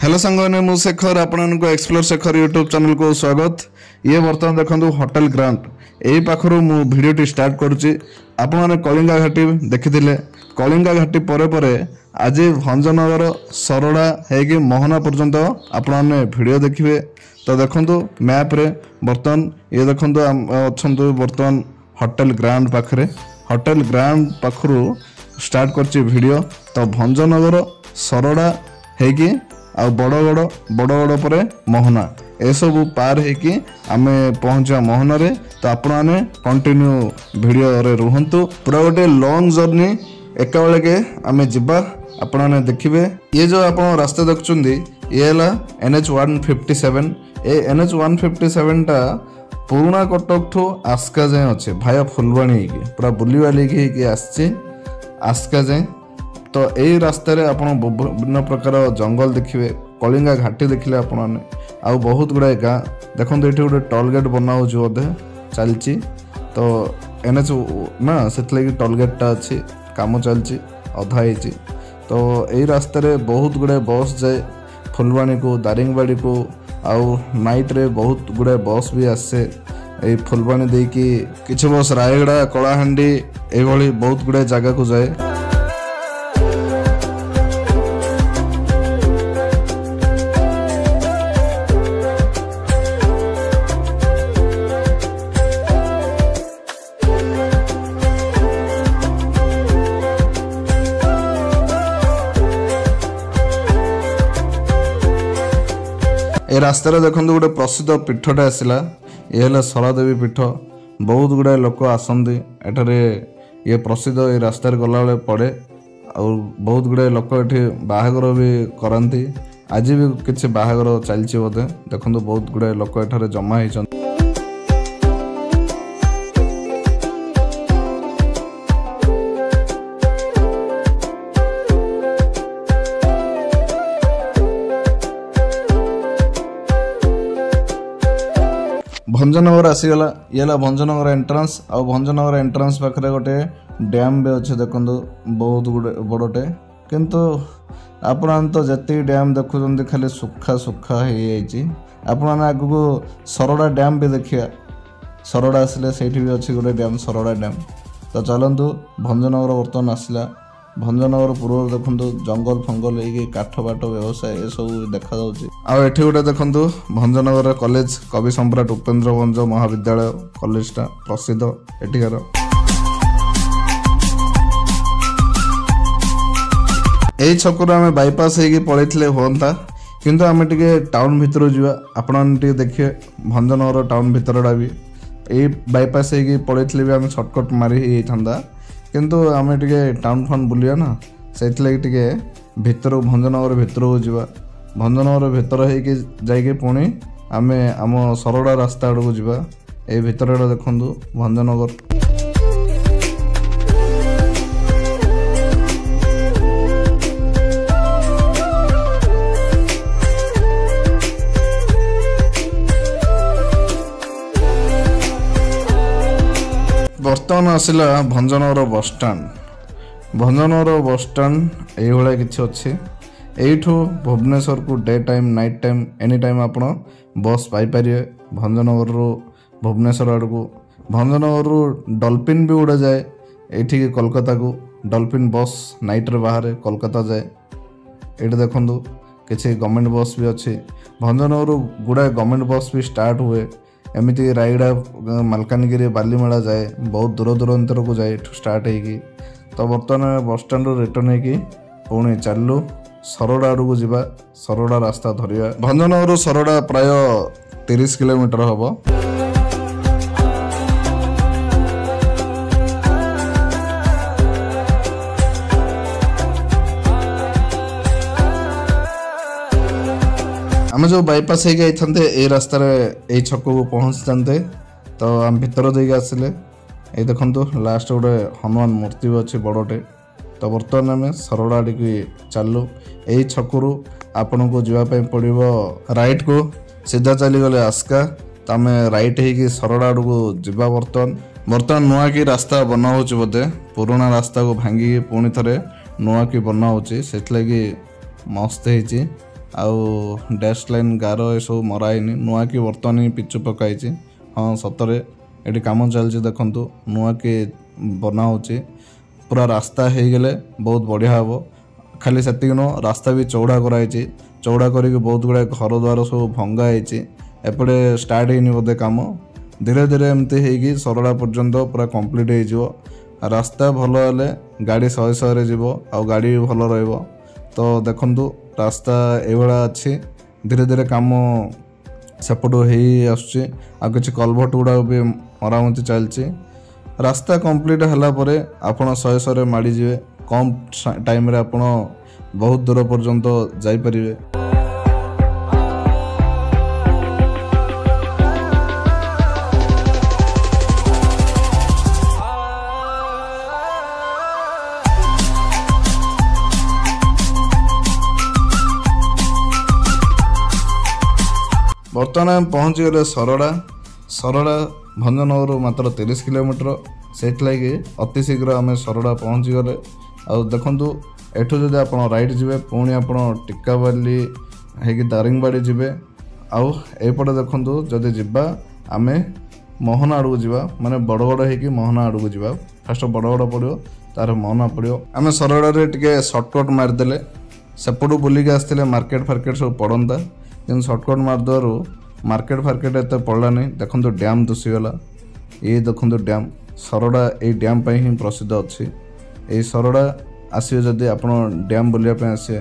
Hello सांगने मु शेखर आपण को एक्सप्लोर शेखर यूट्यूब चैनल को स्वागत। ये बर्तमान देखो होटल ग्रांट यही पाखर मु भिडियोटी स्टार्ट करुच्ची। आपण मैंने कलिंगा घाटी देखी कलिंगा घाटी परे परे आज भंजनगर सरड़ा है मोहना पर्यंत आपण मैंने भिडियो देखिए। तो देखो मैप रे बर्तमान ये देखो अच्छा बर्तमान होटल ग्रांट पाखरे होटल ग्रांट पाखर स्टार्ट करची भिडियो। तो भंजनगर सरड़ा है आ बड़ पर मोहना ए सब पार है आमे पहुंचा मोहना रे। तो आपण मैंने कंटिन्यू वीडियो रे रुहंतु पूरा गोटे लॉन्ग जर्नी एका बेले के आमे जिबा आपण मैंने देखिबे। ये जो आप रास्ता देखुंदी ये है NH 157। ए NH 157 टा पुराना कटक ठू आस्का जाए अच्छे भाया फुलवाणी पूरा बुलीवाली आसचे आस्का जाए। तो यही रास्ते आपण विभिन्न प्रकार जंगल देखिए कलिंगा घाटी देखिले आपण मैंने आउ बहुत गुड़ाए गाँ देखो ये गोटे टोल गेट बना बोधे चलती। तो NH ना से टोल गेटा अच्छी कम चलती अधा ही। तो यही रास्ते बहुत गुड़ाए बस जाए फुलवाणी को दारिंगबाड़ी को आउ नाइट रे बहुत गुड़ाए बस भी आसे ये फुलवाणी देकी किसी बस रायगड़ा कलाहांडी ये बहुत गुड़ाए जगह को जाए। ए रास्तार देखो गोटे प्रसिद्ध पीठटे आसला ये है सरदेवी पीठ। बहुत गुड़ाए लोक आसती एठारे ये प्रसिद्ध ये रास्तार गला बेले पड़े और बहुत गुड़ाए लोक ये बाहागर भी करती। आज भी किसी बाहागर चलती बोधे देखो बहुत गुड़ाए लोक एठारे जमा होती। भंजनगर आसीगला ये भंजनगर एंट्रांस आ भंजनगर एंट्रांस पाखे गोटे डैम भी अच्छे देखो बहुत गुड़े बड़टे किंतु आपण तो जी डैम देखुं खाली सुखा सुखा आपण आगू सरड़ा डैम भी देखिया सरड़ा आसिले से भी अच्छी गोटे डैम सरड़ा डैम। तो चलतु भंजनगर बर्तमान आसला भंजनगर पूर्व देखो जंगल फंगल ये काठ बाट व्यवसाय ये सब देखा आठी गोटे देखो भंजनगर कॉलेज कवि सम्राट उपेन्द्र भंज महाविद्यालय कॉलेजटा प्रसिद्ध एठिकार। यही छकु आम बाईपास होगी पलैले हाँ किंतु आम टे टाउन भितर जावा आपण देखिए भंजनगर टाउन भितरटा भी यही बाईपास होगी पलैले भी आम सर्टकट मारी था किंतु आम टे टाउन फाउन बुलिया ना से भितर भंजनगर भितर को जावा भंजनगर भितर होगी पुणी आम आम सरड़ा रास्ता आड़ को जावा ये भितर देखु भंजनगर। बर्तमान आसला भंजनगर बस स्टाण्ड ये किसी अच्छे यू भुवनेश्वर को day time night time any time आप बस पाइपर भंजनगर रू भुवनेश्वर आड़ को भंजनगर डॉल्फिन भी उड़ा जाए ये कोलकाता को डॉल्फिन बस नाइट रे बाहर कोलकाता जाए। ये देखो किसी गवर्नमेंट बस भी अच्छी भंजनगर गुड़ाए गवर्नमेंट बस भी स्टार्ट हुए एमती रायगड़ा मालकानगिरी बालीमेला जाए बहुत दूर दूरांतर को जाए स्टार्ट होगी। तो बर्तमान बस स्टाण्ड रिटर्न होगी पुणी चलू सरड़ा आड़ को जावा सरड़ा रास्ता धरिया भंजनगर सरड़ा प्राय 30 किलोमीटर हम। आम जो बाईपास होते ये रास्तार यही छक को पहुँच जाते। तो आम भितर देके आसिले ये देखो लास्ट गोटे हनुमान मूर्ति भी अच्छी बड़टे। तो बर्तमान आम सरड़ा आड़ की चलू यही छकु आपण को जावाई पड़ो राइट को सीधा चलीगले आस्का। तो आम राइट हो सरड़ा आड़ को जा बर्तमान नुआ की रास्ता बना हो बोधे पुराना रास्ता को भांगी पुणी थे नुआ की बना हो मस्त हो आउ डैश लाइन गार ए सब मराइनी नुआ कि बर्तमान ही पिचु पकाई। हाँ सतरे ये कम चलती देखु नुआ कि बना होची पूरा रास्ता हो गले बहुत बढ़िया हम खाली से रास्ता भी चौड़ा कराई चौड़ा करके बहुत गुड़ा घर द्वार सब भंगाई एपटे स्टार्ट होनी बोधे कम धीरे धीरे एमती होगी सरला पर्यंत पूरा कंप्लीट हो रास्ता भल हेले गाड़ी शहे शहे जीव आ गाड़ी भी भल रही तो देखु रास्ता एभला अच्छी धीरे धीरे कम सेपटू हो आसुच्ची कलभट गुड़ा भी मरामती चलती रास्ता कंप्लीट हला परे आपण शहे शहे माड़ीजे कम टाइम रे आपण बहुत दूर पर्यंत जाई परिबे। बर्तमान पहुँची गले सरड़ा भंजनगर मात्र 30 किलोमीटर से लगे अति शीघ्र आम सरड़ा पहुँची गले आ देखु एठू जदि आप राइट जी पुणी आप टिकाबाली हो दारिंगबाड़ी जी आउ एपटे देखु जदि जीवा आम मोहना आड़ को जीवा माने बड़गड़ हो मोहना आड़ को जीवा फास्ट बड़गड़ पड़ो तार मोहना पड़ो आम सरड़े टे सर्टकट मारिदे सेपटू बुलिक आसते मार्केट फार्केट सब पड़ता कि सर्टकट मारिदेवर मार्केट फार्केट एत पड़ानी देखो डैम दुसीगला ये देखो डैम सरड़ा ये डैम पर ही प्रसिद्ध अच्छी ये सरड़ा आसवे जदि आप डैम बुलायापी आसे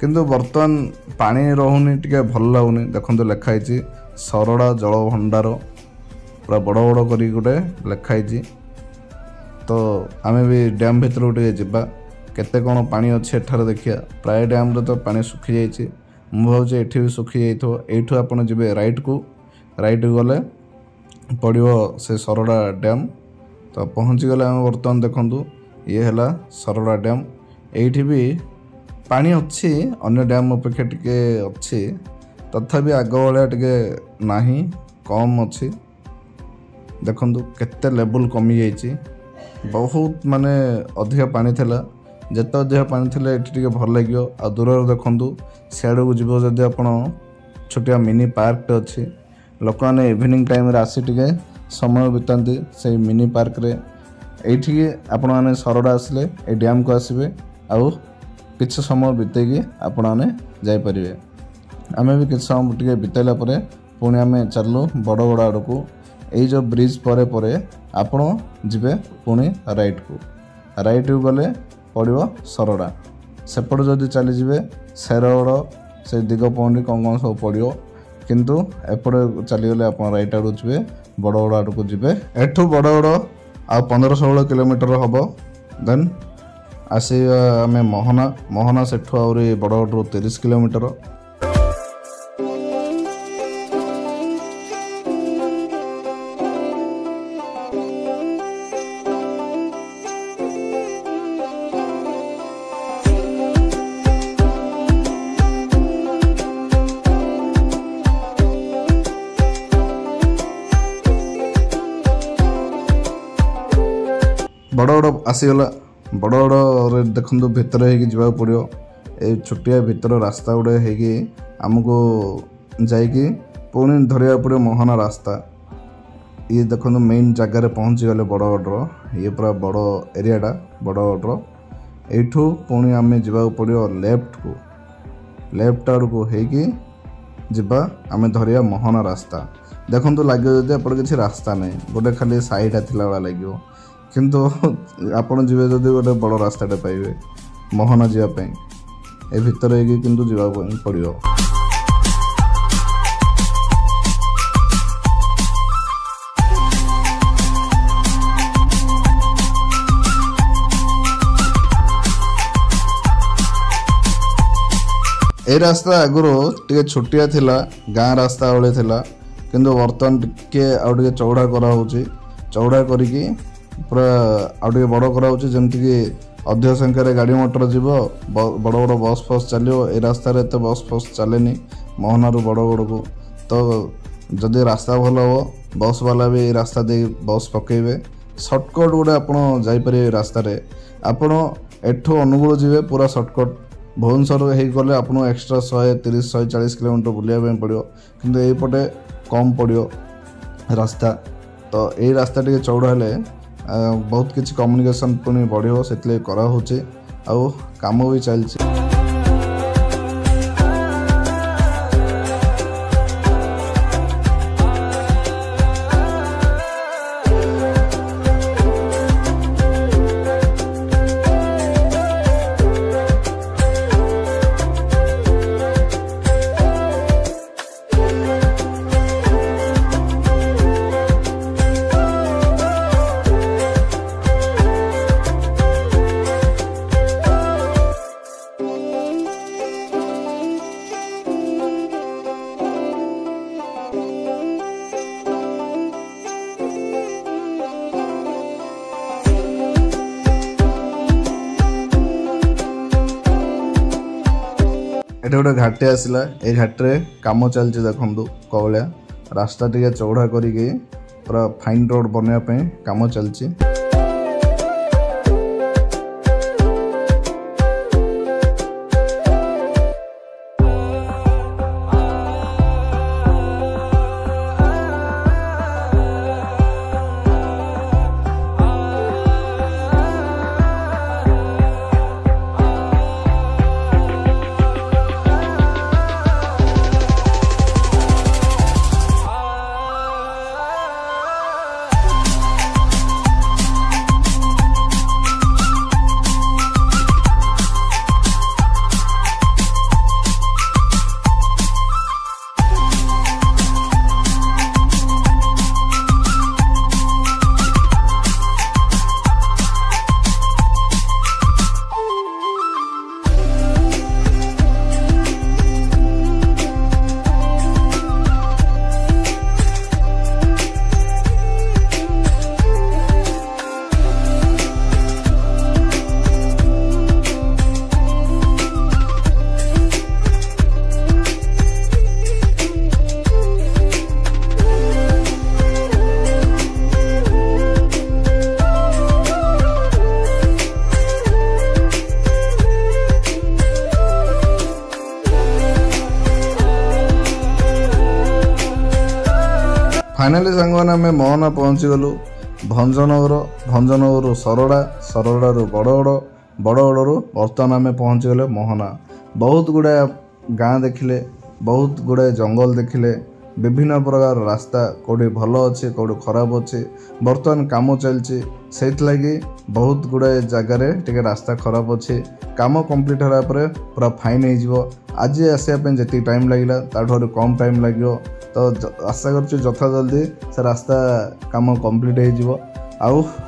किंतु बर्तमान पानी रोनी टे भल लगुनि देखो लिखाई सरड़ा जल भंडार पूरा बड़ बड़ कर गोटे लिखाई तो आम भी डैम भितर टे जा केते कौन पानी अच्छे एठार देखिया प्राय डैम रे तो पानी सुखी जाइए मुझे भावुँ ये भी सुखी जाइए आप जी राइट को गले पड़ो से सरड़ा डैम तो पहुँची गले आम बर्तमान देखु ये है सरड़ा डैम ये भी पानी अच्छी अन्य डैम अपेक्षा टिके अच्छी तथापि आग भाया टिके नाही कम अच्छी देखु केते लेवल कमी जाइए बहुत माने अधिक पानी थिला जिते अधिक पानी थे ये भल लगे आ दूर देखु सियाड़ को जीव जदि आप छोटिया मिनी पार्क अच्छी लोक मैंने इवनिंग टाइम आसी टे समय बिताती से मिनी पार्क रे ये आपण मैंने सरड़ा आसिले ये डैम को आसबे आउ किछ समय बितेकी आपण मैंने जापरें आम भी किछ समय टे बितेला पुणी आम चलू बड़गड़ आड़ को ये जो ब्रिज पर आपण जीवे पुणी राइट को गले पड़ो सरड़ा सेपट जदि चलीजे शेरगड़ से दिगपहंडी कौन कौन सब पड़ो किंतु एपटे चलीगले आप राइट आड़ जी बड़गड़ आड़ को जी एठू बड़गड़ आ 15-16 किलोमीटर हम देन आसी आम मोहना सेठू आहरी बड़गड़ 30 किलोमीटर बड़गड़ आसीगला बड़गड़ देखु भितर हो पड़ो ये छोटिया भितर रास्ता गुड़े होमको जाकि पुणी धरिया पड़ो मोहना रास्ता ये देखो मेन जगार पहुँची गले बड़गड़ ये पूरा बड़ एरियाटा बड़गड़ यू पुणी आम जा पड़ो लेफ्ट आड़ को होगा आम धरिया मोहना रास्ता देखो लगे जब आप किसी रास्ता नहीं गोटे खाली साइडा थिला लगे किंतु आपण जीवे जदि गोटे बड़ रास्ताटे पाइबे मोहना जावाई ए भितर किंतु जीवा पड़ो ए रास्ता आगुरी टे छोटिया थिला गाँ रास्ता भाई थिला किंतु बर्तमान टे चौड़ा कराऊँच चौड़ा करिकी पूरा आउे बड़ कराऊँच जमती अधिक संख्यार गाड़ी मोटर जीव बड़ बड़ बस फस चलो ए रास्तार एत बस फस चले मोहनारू बड़गड़ को तो जदि रास्ता भल हो बस वाला भी रास्ता दे बस पकेबे सर्टकट गोटे आप रास्तार आपण एठू अनुगुल जी पूरा सर्टकट भुवनेश्वर गले आपको एक्सट्रा 130-140 किलोमीटर बुलाया पड़ो किंतु यपटे कम पड़ो रास्ता। तो यही रास्ता टी चौड़ा है बहुत किसी कम्युनिकेशन पुणी बढ़ो से कराऊँच आउ काम भी चलती। ये गोटे घाटे आसला ये घाटे कम चलती देखु कौलिया रास्ता टे चौड़ा करी पूरा फाइन रोड बनवाई कम चलती। फाइनाली सांग मैंने मोहना पहुँची गलु भंजनगर सरड़ा सरड़ा बड़गड़ बड़गड़ बर्तमान आम पहुँची गले मोहना। बहुत गुड़ाए गाँ देखिले बहुत गुड़ाए जंगल देखिले विभिन्न प्रकार रास्ता कौटी भल अच्छे कौटी खराब अच्छे बर्तमान कम चलती से बहुत गुड़ाए जगार टे रास्ता खराब अच्छे काम कंप्लीट होला पूरा फाइन हो आज आसापी जी टाइम लगे ताठू कम टाइम लगे तो आशा कर जथा जल्दी से रास्ता काम कंप्लीट हो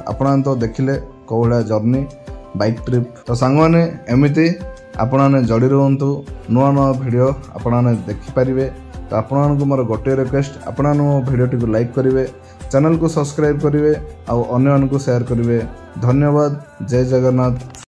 आपण तो देखिले कौ भाया जर्नी बाइक ट्रिप। तो सांग मैंने एमती आपण जड़ी रुहतु नुआ नुआ भिड आपण देखिपारे। तो आपण मोर गोटे रिक्वेस्ट आपण मो भिडियो को लाइक करेंगे चैनल को सब्सक्राइब करेंगे आउ अन्य शेयर करेंगे। धन्यवाद। जय जगन्नाथ।